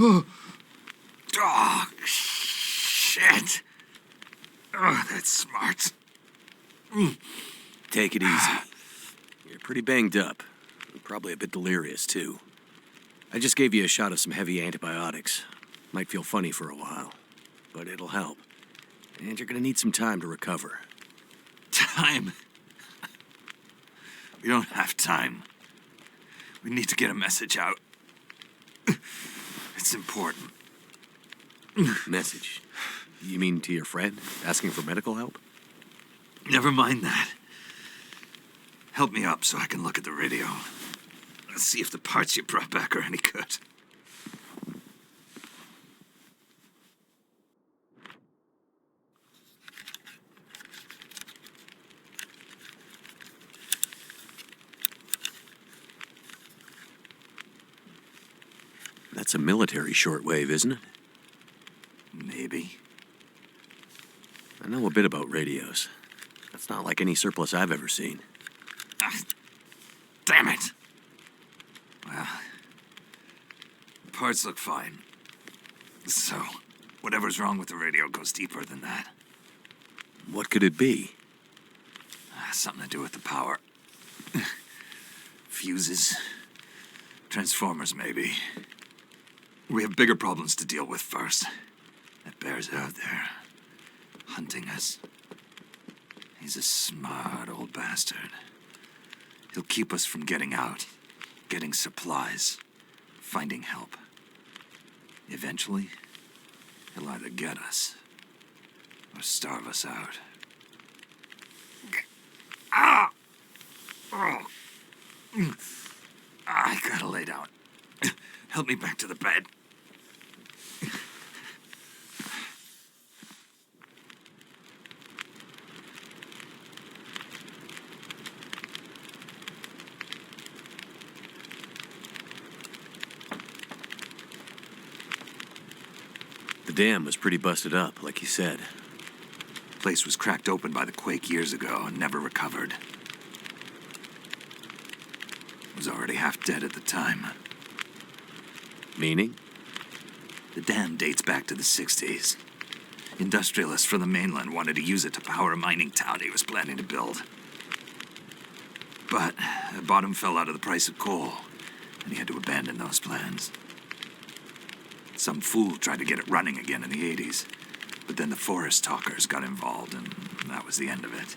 Oh, shit. Oh, that's smart. Take it easy. You're pretty banged up. Probably a bit delirious, too. I just gave you a shot of some heavy antibiotics. Might feel funny for a while, but it'll help. And you're gonna need some time to recover. Time? We don't have time. We need to get a message out. It's important. Message? You mean to your friend, asking for medical help? Never mind that. Help me up so I can look at the radio. Let's see if the parts you brought back are any good. That's a military shortwave, isn't it? Maybe. I know a bit about radios. That's not like any surplus I've ever seen. Ah, damn it! Well, the parts look fine. So, whatever's wrong with the radio goes deeper than that. What could it be? Something to do with the power. Fuses. Transformers, maybe. We have bigger problems to deal with first. That bear's out there, hunting us. He's a smart old bastard. He'll keep us from getting out, getting supplies, finding help. Eventually, he'll either get us or starve us out. Ah! Oh. I gotta lay down. Help me back to the bed. The dam was pretty busted up, like you said. Place was cracked open by the quake years ago and never recovered. Was already half dead at the time. Meaning? The dam dates back to the 60s. Industrialists from the mainland wanted to use it to power a mining town he was planning to build. But the bottom fell out of the price of coal, and he had to abandon those plans. Some fool tried to get it running again in the 80s, but then the forest talkers got involved, and that was the end of it.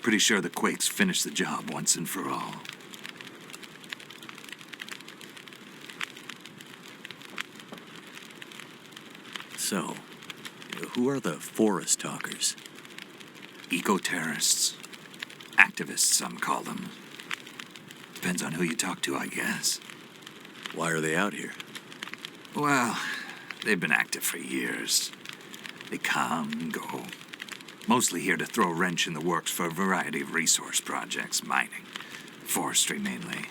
Pretty sure the quakes finished the job once and for all. So, who are the forest talkers? Eco-terrorists. Activists, some call them. Depends on who you talk to, I guess. Why are they out here? Well, they've been active for years. They come and go. Mostly here to throw a wrench in the works for a variety of resource projects, mining, forestry mainly.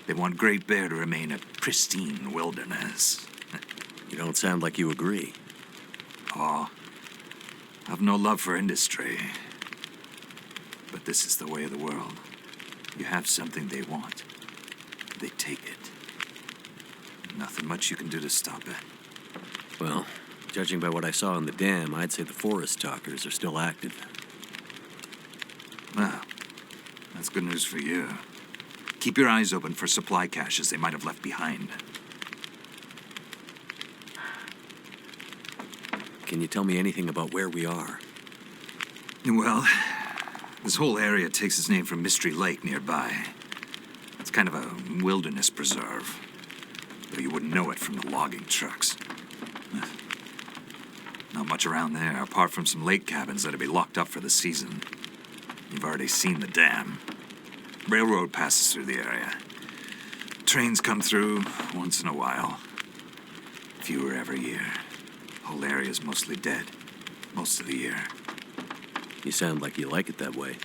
They want Great Bear to remain a pristine wilderness. You don't sound like you agree. Oh, I've no love for industry. But this is the way of the world. You have something they want. They take it. Nothing much you can do to stop it. Well, judging by what I saw in the dam, I'd say the forest talkers are still active. Well, that's good news for you. Keep your eyes open for supply caches they might have left behind. Can you tell me anything about where we are? Well, this whole area takes its name from Mystery Lake nearby. It's kind of a wilderness preserve, though you wouldn't know it from the logging trucks. Not much around there, apart from some lake cabins that'll be locked up for the season. You've already seen the dam. Railroad passes through the area. Trains come through once in a while. Fewer every year. Whole area's mostly dead, most of the year. You sound like you like it that way.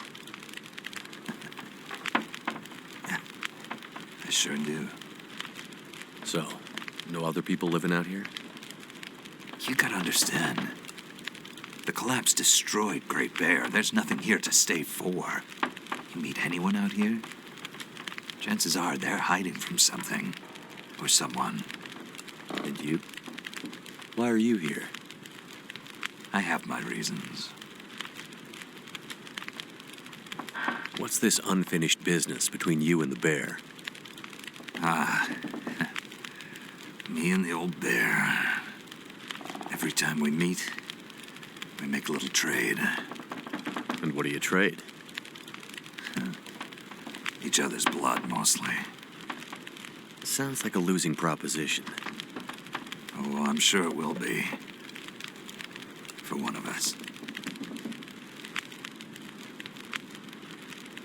Yeah, I sure do. So, no other people living out here? You gotta understand. The collapse destroyed Great Bear. There's nothing here to stay for. You meet anyone out here? Chances are they're hiding from something. Or someone. And you? Why are you here? I have my reasons. What's this unfinished business between you and the bear? Me and the old bear. Every time we meet, we make a little trade. And what do you trade? Each other's blood, mostly. Sounds like a losing proposition. Oh, I'm sure it will be. For one of us.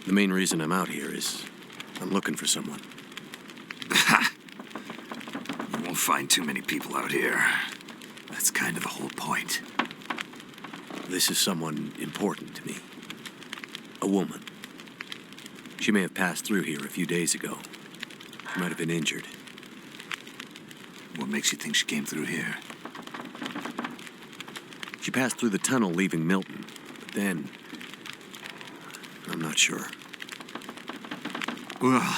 The main reason I'm out here is I'm looking for someone. You won't find too many people out here. That's kind of the whole point. This is someone important to me. A woman. She may have passed through here a few days ago. She might have been injured. What makes you think she came through here? She passed through the tunnel leaving Milton, but then... I'm not sure. Well,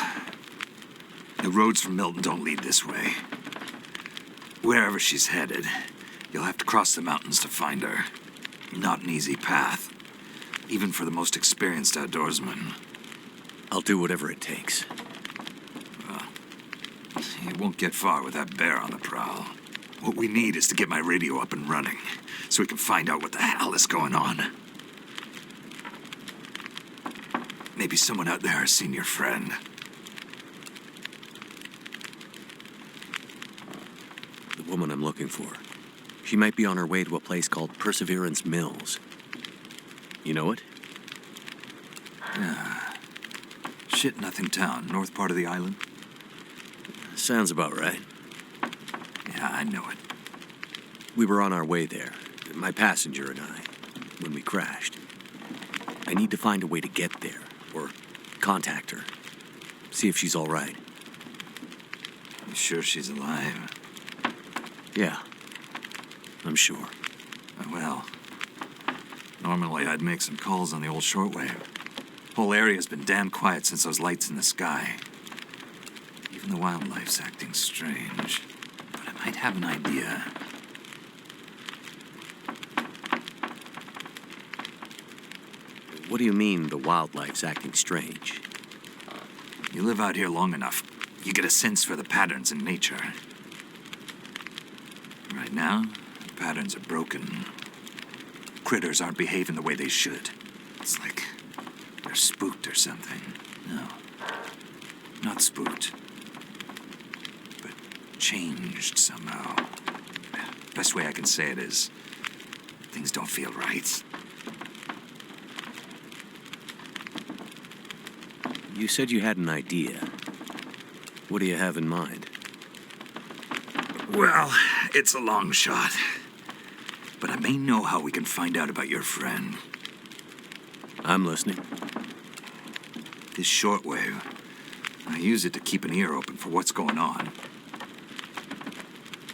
the roads from Milton don't lead this way. Wherever she's headed, you'll have to cross the mountains to find her. Not an easy path, even for the most experienced outdoorsman. I'll do whatever it takes. You won't get far with that bear on the prowl. What we need is to get my radio up and running, so we can find out what the hell is going on. Maybe someone out there has seen your friend. The woman I'm looking for. She might be on her way to a place called Perseverance Mills. You know it? Shit-Nothing Town, north part of the island. Sounds about right. Yeah, I know it. We were on our way there, my passenger and I, when we crashed. I need to find a way to get there, or contact her. See if she's all right. You sure she's alive? Yeah, I'm sure. Well, normally I'd make some calls on the old shortwave. Whole area's been damn quiet since those lights in the sky. Even the wildlife's acting strange. But I might have an idea. What do you mean the wildlife's acting strange? You live out here long enough, you get a sense for the patterns in nature. Right now, the patterns are broken. Critters aren't behaving the way they should. It's like they're spooked or something. No, not spooked. But changed somehow. Best way I can say it is, things don't feel right. You said you had an idea. What do you have in mind? Well, it's a long shot. But I may know how we can find out about your friend. I'm listening. This shortwave, I use it to keep an ear open for what's going on.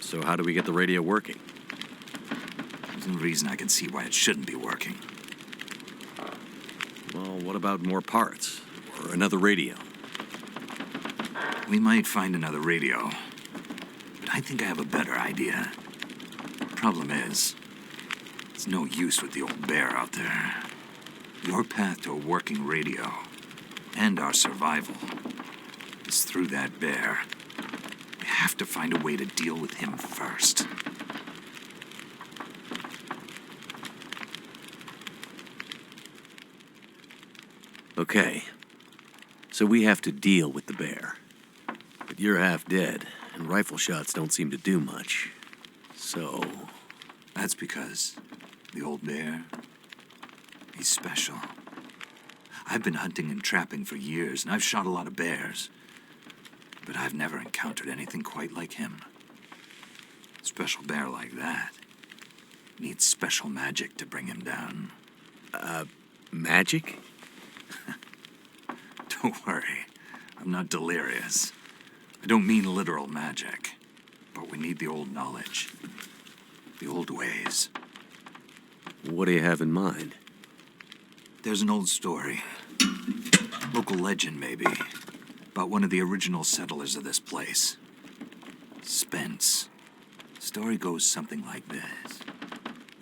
So how do we get the radio working? There's no reason I can see why it shouldn't be working. Well, what about more parts? Or another radio? We might find another radio. But I think I have a better idea. Problem is, it's no use with the old bear out there. Your path to a working radio, and our survival, is through that bear. We have to find a way to deal with him first. Okay. So we have to deal with the bear. But you're half dead, and rifle shots don't seem to do much. So... That's because the old bear, he's special. I've been hunting and trapping for years, and I've shot a lot of bears. But I've never encountered anything quite like him. A special bear like that needs special magic to bring him down. Magic? Don't worry, I'm not delirious. I don't mean literal magic, but we need the old knowledge, the old ways. What do you have in mind? There's an old story, local legend maybe, about one of the original settlers of this place. Spence. Story goes something like this.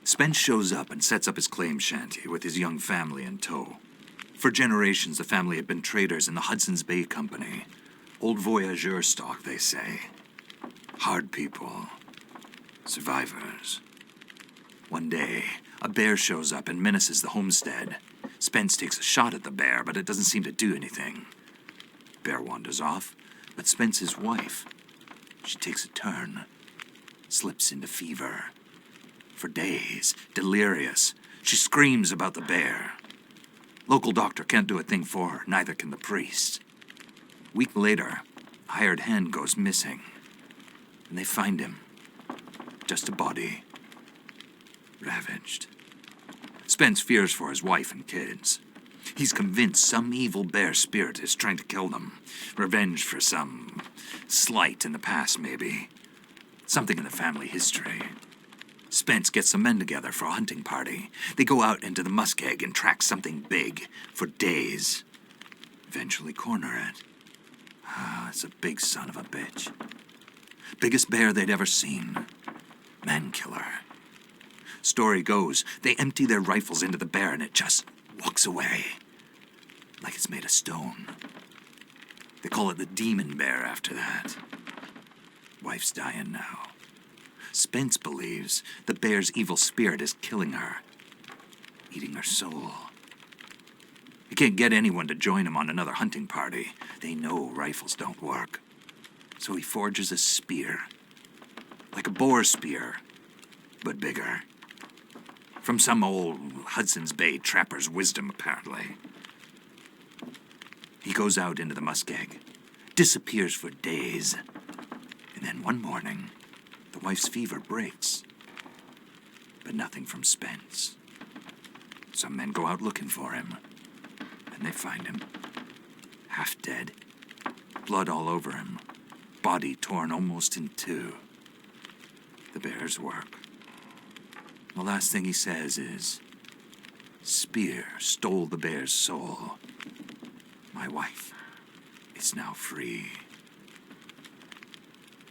Spence shows up and sets up his claim shanty with his young family in tow. For generations, the family had been traders in the Hudson's Bay Company. Old voyageur stock, they say. Hard people. Survivors. One day, a bear shows up and menaces the homestead. Spence takes a shot at the bear, but it doesn't seem to do anything. Bear wanders off, but Spence's wife, she takes a turn. Slips into fever. For days, delirious, she screams about the bear. Local doctor can't do a thing for her, neither can the priest. Week later, a hired hand goes missing. And they find him. Just a body. Ravaged. Spence fears for his wife and kids. He's convinced some evil bear spirit is trying to kill them. Revenge for some slight in the past, maybe. Something in the family history. Spence gets some men together for a hunting party. They go out into the muskeg and track something big for days. Eventually corner it. It's a big son of a bitch. Biggest bear they'd ever seen. Man killer. Story goes, they empty their rifles into the bear and it just walks away. Like it's made of stone. They call it the demon bear after that. Wife's dying now. Spence believes the bear's evil spirit is killing her. Eating her soul. He can't get anyone to join him on another hunting party. They know rifles don't work. So he forges a spear. Like a boar spear, but bigger. From some old Hudson's Bay trapper's wisdom, apparently. He goes out into the muskeg, disappears for days, and then one morning, the wife's fever breaks. But nothing from Spence. Some men go out looking for him, and they find him. Half dead, blood all over him, body torn almost in two. The bear's work. The last thing he says is, "Spear stole the bear's soul. My wife is now free."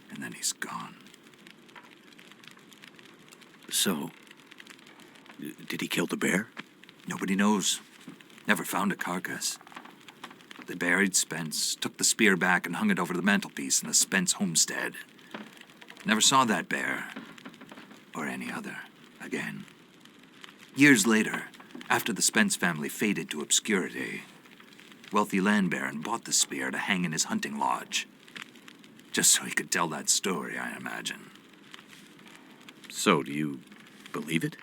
And then he's gone. So, did he kill the bear? Nobody knows. Never found a carcass. They buried Spence, took the spear back and hung it over the mantelpiece in the Spence homestead. Never saw that bear, or any other, again. Years later, after the Spence family faded to obscurity, wealthy land baron bought the spear to hang in his hunting lodge. Just so he could tell that story, I imagine. So, do you believe it?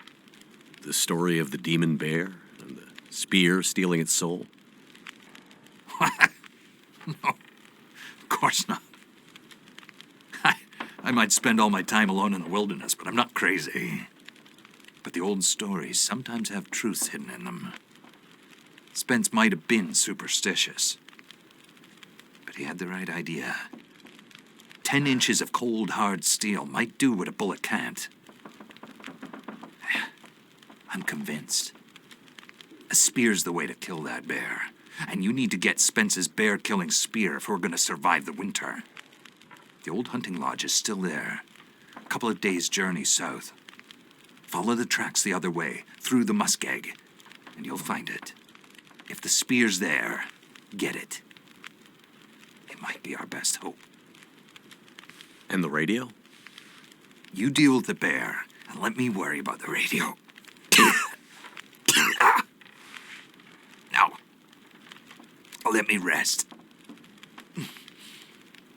The story of the demon bear and the spear stealing its soul? No, of course not. I might spend all my time alone in the wilderness, but I'm not crazy. But the old stories sometimes have truths hidden in them. Spence might have been superstitious, but he had the right idea. 10 inches of cold, hard steel might do what a bullet can't. I'm convinced. A spear's the way to kill that bear. And you need to get Spence's bear-killing spear if we're going to survive the winter. The old hunting lodge is still there. A couple of days' journey south. Follow the tracks the other way, through the muskeg, and you'll find it. If the spear's there, get it. It might be our best hope. And the radio? You deal with the bear, and let me worry about the radio. Now, let me rest.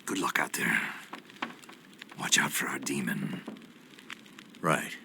Good luck out there. Watch out for our demon. Right.